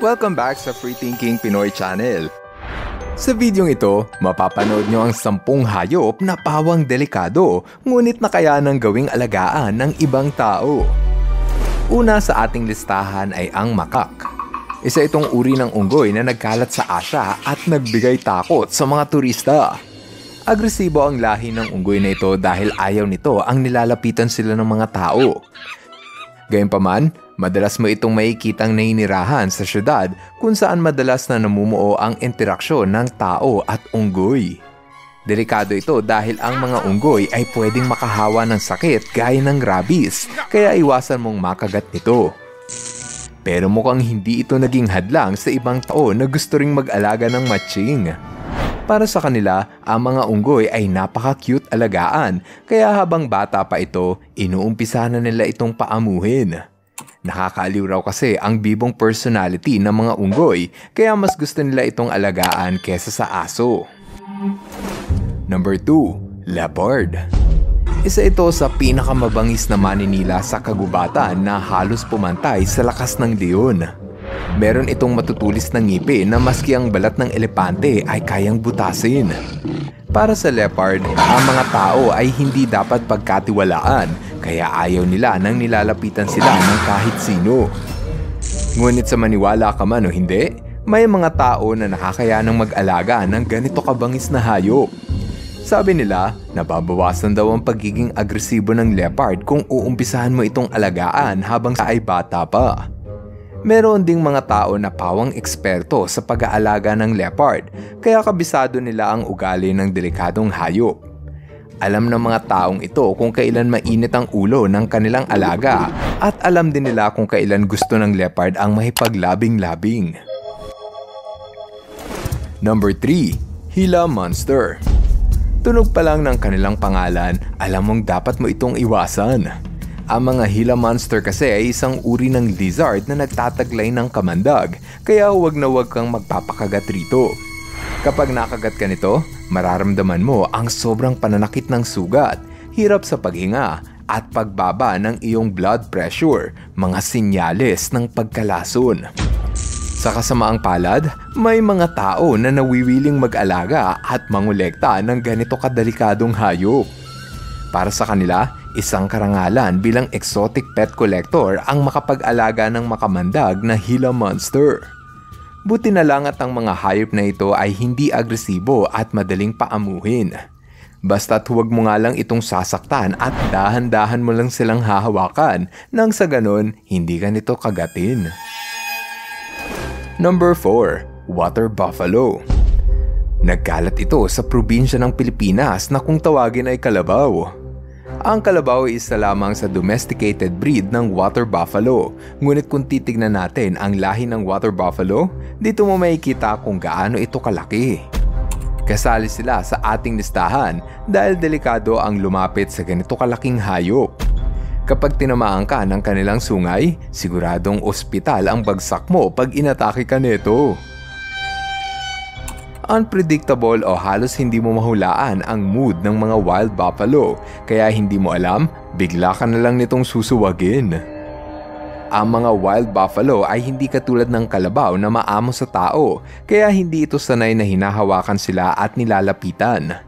Welcome back sa Free Thinking Pinoy Channel. Sa videong ito, mapapanood nyo ang 10 hayop na pawang delikado ngunit nakayanang gawing alagaan ng ibang tao. Una sa ating listahan ay ang makak. Isa itong uri ng unggoy na nagkalat sa Asya at nagbigay takot sa mga turista. Agresibo ang lahi ng unggoy na ito dahil ayaw nito ang nilalapitan sila ng mga tao. Gayunpaman, madalas mo itong makikitang naninirahan sa syudad kung saan madalas na namumuo ang interaksyon ng tao at unggoy. Delikado ito dahil ang mga unggoy ay pwedeng makahawa ng sakit gaya ng rabies, kaya iwasan mong makagat nito. Pero mukhang hindi ito naging hadlang sa ibang tao na gusto ring mag-alaga ng matching. Para sa kanila, ang mga unggoy ay napaka-cute alagaan, kaya habang bata pa ito, inuumpisa na nila itong paamuhin. Nakakaaliw raw kasi ang bibong personality ng mga unggoy, kaya mas gusto nila itong alagaan kesa sa aso. Number 2. Leopard. Isa ito sa pinakamabangis na maninila sa kagubatan na halos pumantay sa lakas ng leon. Meron itong matutulis na ngipin na maski ang balat ng elepante ay kayang butasin. Para sa leopard, ang mga tao ay hindi dapat pagkatiwalaan, kaya ayaw nila nang nilalapitan sila ng kahit sino. Ngunit sa maniwala ka man o hindi, may mga tao na nakakayanang mag-alaga ng ganito kabangis na hayop. Sabi nila, nababawasan daw ang pagiging agresibo ng leopard kung uumpisahan mo itong alagaan habang sa ay bata pa. Meron ding mga tao na pawang eksperto sa pag-aalaga ng leopard, kaya kabisado nila ang ugali ng delikadong hayop. Alam ng mga taong ito kung kailan mainit ang ulo ng kanilang alaga at alam din nila kung kailan gusto ng leopard ang mahipaglabing-labing. Number 3. Gila Monster. Tunog pa lang ng kanilang pangalan, alam mong dapat mo itong iwasan. Ang mga Gila Monster kasi ay isang uri ng lizard na nagtataglay ng kamandag, kaya huwag na huwag kang magpapakagat rito. Kapag nakagat ka nito, mararamdaman mo ang sobrang pananakit ng sugat, hirap sa paghinga, at pagbaba ng iyong blood pressure, mga sinyales ng pagkalason. Sa kasamaang palad, may mga tao na nawiwiling mag-alaga at mangolekta ng ganito kadelikadong hayop. Para sa kanila, isang karangalan bilang exotic pet collector ang makapag-alaga ng makamandag na Gila Monster. Buti na lang at ang mga hayop na ito ay hindi agresibo at madaling paamuhin. Basta't huwag mo nga lang itong sasaktan at dahan-dahan mo lang silang hahawakan nang sa ganon hindi ka nito kagatin. Number 4. Water Buffalo. Nagkalat ito sa probinsya ng Pilipinas na kung tawagin ay kalabaw. Ang kalabaw ay isa lamang sa domesticated breed ng water buffalo. Ngunit kung titignan natin ang lahi ng water buffalo, dito mo makikita kung gaano ito kalaki. Kasali sila sa ating listahan dahil delikado ang lumapit sa ganito kalaking hayop. Kapag tinamaan ka ng kanilang sungay, siguradong ospital ang bagsak mo pag inatake ka nito. Unpredictable o halos hindi mo mahulaan ang mood ng mga wild buffalo, kaya hindi mo alam, bigla ka na lang nitong susuwagin. Ang mga wild buffalo ay hindi katulad ng kalabaw na maamo sa tao, kaya hindi ito sanay na hinahawakan sila at nilalapitan.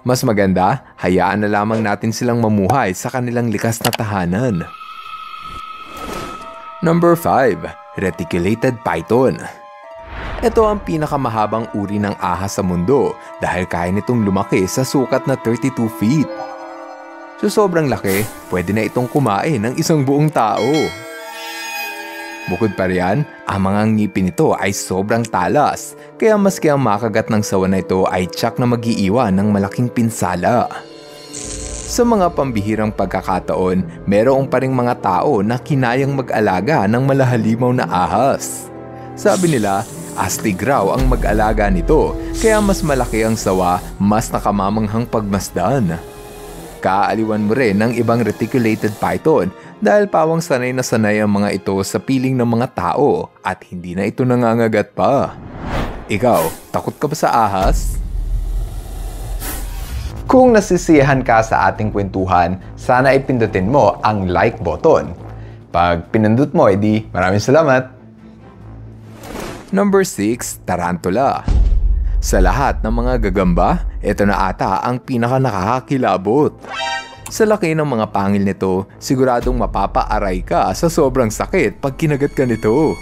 Mas maganda, hayaan na lamang natin silang mamuhay sa kanilang likas na tahanan. Number 5. Reticulated Python. Ito ang pinakamahabang uri ng ahas sa mundo dahil kaya nitong lumaki sa sukat na 32 feet. So sobrang laki, pwede na itong kumain ng isang buong tao. Bukod pa riyan, ang mga ngipin nito ay sobrang talas, kaya maski ang makagat ng sawa na ito ay tiyak na mag-iiwan ng malaking pinsala. Sa mga pambihirang pagkakataon, mayroong pa ring mga tao na kinayang mag-alaga ng malahalimaw na ahas. Sabi nila, astig raw ang mag-alaga nito, kaya mas malaki ang sawa, mas nakamamanghang pagmasdan. Kaaliwan mo rin ng ibang reticulated python dahil pawang sanay na sanay ang mga ito sa piling ng mga tao at hindi na ito nangangagat pa. Ikaw, takot ka ba sa ahas? Kung nasisiyahan ka sa ating kwentuhan, sana ay pindutin mo ang like button. Pag pinindot mo, edi maraming salamat! Number 6, tarantula. Sa lahat ng mga gagamba, ito na ata ang pinaka nakakakilabot. Sa laki ng mga pangil nito, siguradong mapapaaray ka sa sobrang sakit pag kinagat ka nito.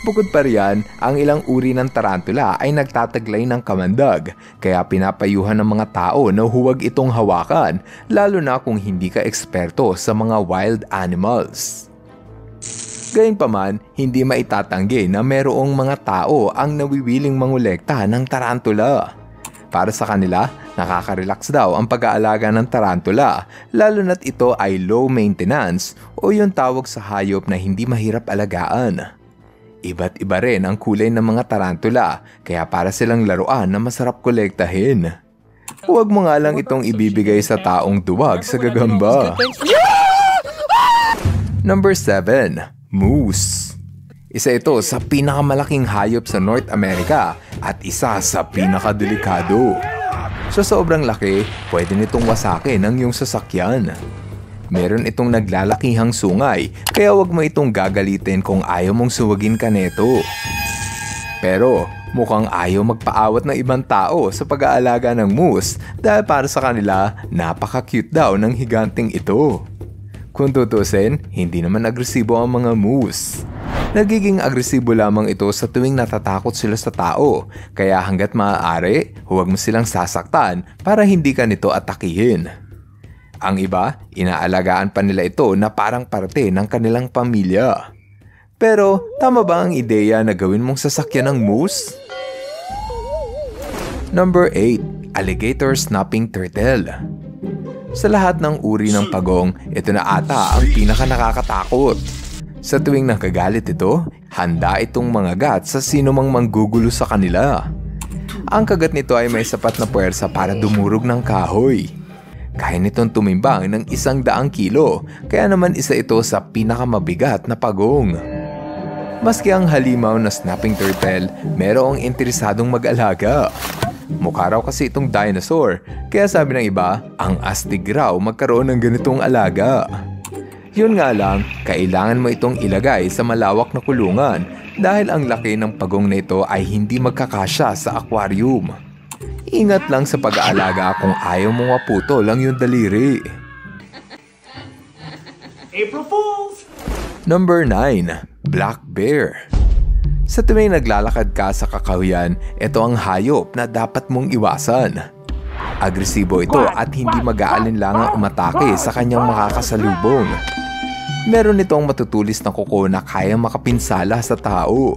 Bukod pa riyan, ang ilang uri ng tarantula ay nagtataglay ng kamandag, kaya pinapayuhan ng mga tao na huwag itong hawakan, lalo na kung hindi ka eksperto sa mga wild animals. Gayunpaman, hindi maitatanggi na merong mga tao ang nawiwiling mangolekta ng tarantula. Para sa kanila, nakaka-relax daw ang pag-aalaga ng tarantula, lalo na't ito ay low maintenance o yung tawag sa hayop na hindi mahirap alagaan. Iba't iba rin ang kulay ng mga tarantula, kaya para silang laruan na masarap kolektahin. Huwag mo nga lang itong ibibigay sa taong duwag sa gagamba. Number 7. Moose. Isa ito sa pinakamalaking hayop sa North America at isa sa pinakadelikado. Sa sobrang laki, pwede nitong wasakin ang iyong sasakyan. Meron itong naglalakihang sungay, kaya wag mo itong gagalitin kung ayaw mong suwagin ka neto. Pero mukhang ayaw magpaawat ng ibang tao sa pag-aalaga ng moose dahil para sa kanila, napaka-cute daw ng higanting ito. Kung tutusin, hindi naman agresibo ang mga moose. Nagiging agresibo lamang ito sa tuwing natatakot sila sa tao, kaya hanggat maaari, huwag mo silang sasaktan para hindi ka nito atakihin. Ang iba, inaalagaan pa nila ito na parang parte ng kanilang pamilya. Pero, tama ba ang ideya na gawin mong sasakyan ng moose? Number 8. Alligator snapping turtle. Sa lahat ng uri ng pagong, ito na ata ang pinaka nakakatakot. Sa tuwing nakagalit ito, handa itong mangagat sa sino mang manggugulo sa kanila. Ang kagat nito ay may sapat na puwersa para dumurog ng kahoy. Kaya nitong tumimbang ng 100 kilo, kaya naman isa ito sa pinakamabigat na pagong. Maski ang halimaw na snapping turtle, merong interesadong mag-alaga. Mukha raw kasi itong dinosaur, kaya sabi ng iba, ang astig raw magkaroon ng ganitong alaga. Yun nga lang, kailangan mo itong ilagay sa malawak na kulungan dahil ang laki ng pagong na ito ay hindi magkakasya sa aquarium. Ingat lang sa pag-aalaga kung ayaw mong maputo lang yung daliri. April Fools! Number 9. Black bear. Sa tuwing naglalakad ka sa kakahuyan, ito ang hayop na dapat mong iwasan. Agresibo ito at hindi mag-aalinlangang umatake sa kanyang makakasalubong. Meron itong matutulis na kuko na kayang makapinsala sa tao.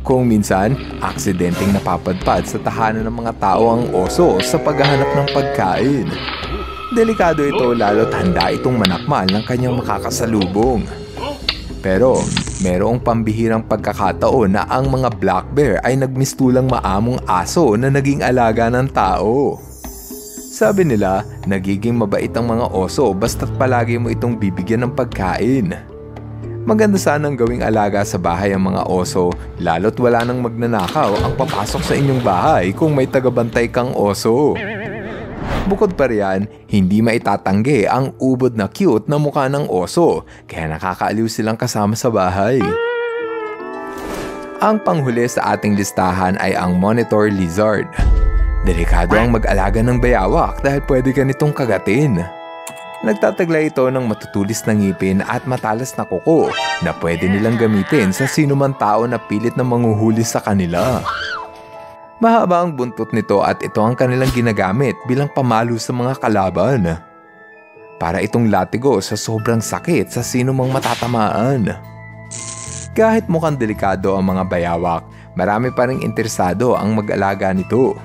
Kung minsan, aksidenteng napapadpad sa tahanan ng mga tao ang oso sa paghahanap ng pagkain. Delikado ito lalo't handa itong manakmal ng kanyang makakasalubong. Pero, merong pambihirang pagkakataon na ang mga black bear ay nagmistulang maamong aso na naging alaga ng tao. Sabi nila, nagiging mabait ang mga oso basta't palagi mo itong bibigyan ng pagkain. Maganda sanang gawing alaga sa bahay ang mga oso, lalo't wala nang magnanakaw ang papasok sa inyong bahay kung may tagabantay kang oso. Bukod pa riyan, hindi maitatanggi ang ubod na cute na mukha ng oso, kaya nakakaaliw silang kasama sa bahay. Ang panghuli sa ating listahan ay ang monitor lizard. Delikado ang mag-alaga ng bayawak dahil pwede ka nitong kagatin. Nagtataglay ito ng matutulis na ngipin at matalas na kuko na pwede nilang gamitin sa sinuman tao na pilit na manghuhuli sa kanila. Mahaba ang buntot nito at ito ang kanilang ginagamit bilang pamalo sa mga kalaban. Para itong latigo sa sobrang sakit sa sino mang matatamaan. Kahit mukhang delikado ang mga bayawak, marami pa ring interesado ang mag-alaga nito.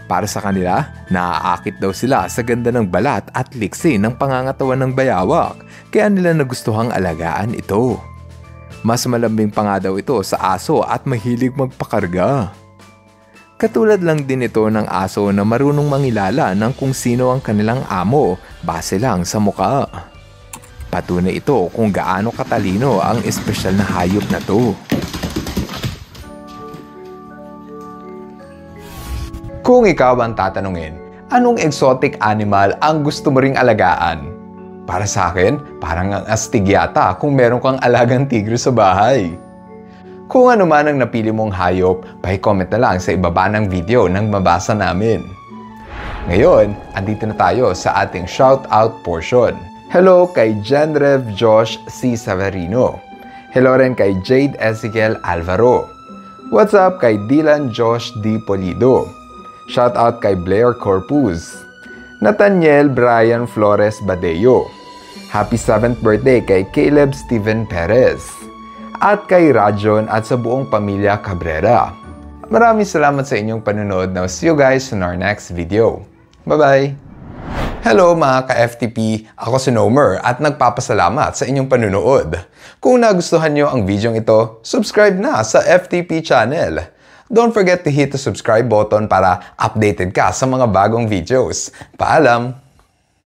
Para sa kanila, naaakit daw sila sa ganda ng balat at liksi ng pangangatawan ng bayawak, kaya nila nagustuhang alagaan ito. Mas malambing pa nga daw ito sa aso at mahilig magpakarga. Katulad lang din ito ng aso na marunong mangilala ng kung sino ang kanilang amo base lang sa muka. Patunay ito kung gaano katalino ang espesyal na hayop na to. Kung ikaw ang tatanungin, anong exotic animal ang gusto mo ring alagaan? Para sa akin, parang ang astig yata kung meron kang alagang tigre sa bahay. Kung ano man ang napili mong hayop, pa-comment na lang sa ibaba ng video nang mabasa namin. Ngayon, andito na tayo sa ating shoutout portion. Hello kay Genrev Josh C. Severino. Hello rin kay Jade Ezekiel Alvaro. What's up kay Dylan Josh D. Polido. Shoutout kay Blair Corpus. Nathaniel Brian Flores Badeo. Happy 7th birthday kay Caleb Steven Perez. At kay Rajon at sa buong pamilya Cabrera. Maraming salamat sa inyong panunod. Now, see you guys in our next video. Bye-bye! Hello mga ka-FTP! Ako si Nomer at nagpapasalamat sa inyong panunood. Kung nagustuhan nyo ang video ito, subscribe na sa FTP channel. Don't forget to hit the subscribe button para updated ka sa mga bagong videos. Paalam!